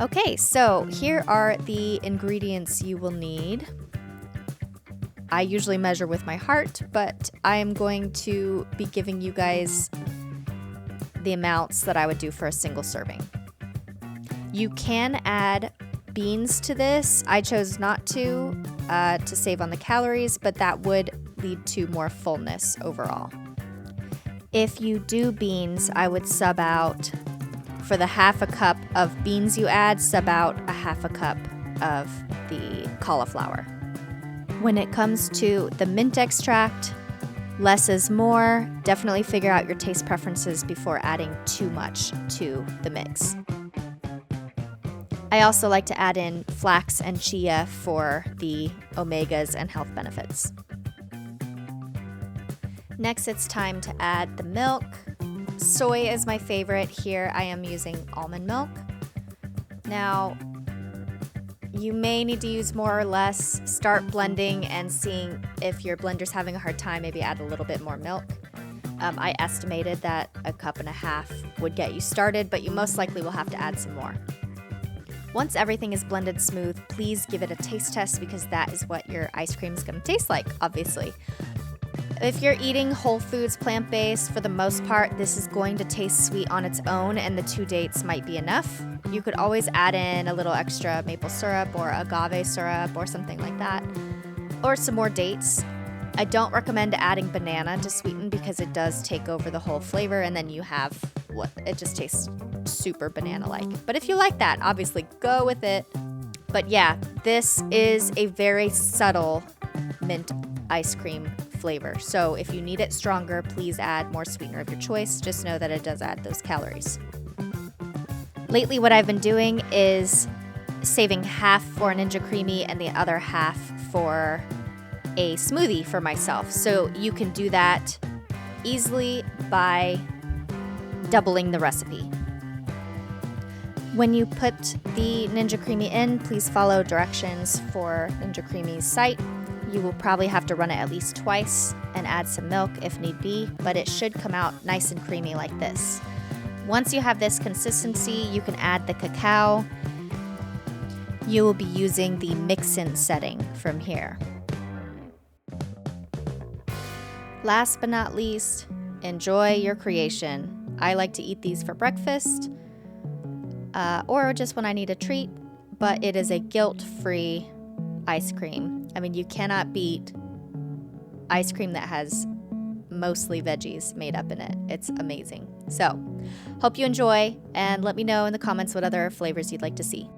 Okay, so here are the ingredients you will need. I usually measure with my heart, but I am going to be giving you guys the amounts that I would do for a single serving. You can add beans to this. I chose not to save on the calories, but that would lead to more fullness overall. If you do beans, I would sub out, for the half a cup of beans you add, sub out a half a cup of the cauliflower. When it comes to the mint extract, less is more. Definitely figure out your taste preferences before adding too much to the mix. I also like to add in flax and chia for the omegas and health benefits. Next, it's time to add the milk. Soy is my favorite. Here I am using almond milk. Now, you may need to use more or less. Start blending and seeing if your blender's having a hard time, maybe add a little bit more milk. I estimated that a cup and a half would get you started, but you most likely will have to add some more. Once everything is blended smooth, please give it a taste test because that is what your ice cream is going to taste like, obviously. If you're eating whole foods, plant-based, for the most part, this is going to taste sweet on its own, and the 2 dates might be enough. You could always add in a little extra maple syrup or agave syrup or something like that, or some more dates. I don't recommend adding banana to sweeten because it does take over the whole flavor, and then you have what it just tastes super banana-like. But if you like that, obviously go with it. But yeah, this is a very subtle mint ice cream flavor. So if you need it stronger, please add more sweetener of your choice. Just know that it does add those calories. Lately, what I've been doing is saving half for a Ninja Creami and the other half for a smoothie for myself. So you can do that easily by doubling the recipe. When you put the Ninja Creami in, please follow directions for Ninja Creami's site. You will probably have to run it at least twice and add some milk if need be, but it should come out nice and creamy like this. Once you have this consistency, you can add the cacao. You will be using the mix-in setting from here. Last but not least, enjoy your creation. I like to eat these for breakfast or just when I need a treat, but it is a guilt-free ice cream. I mean, you cannot beat ice cream that has mostly veggies made up in it. It's amazing. So, hope you enjoy, and let me know in the comments what other flavors you'd like to see.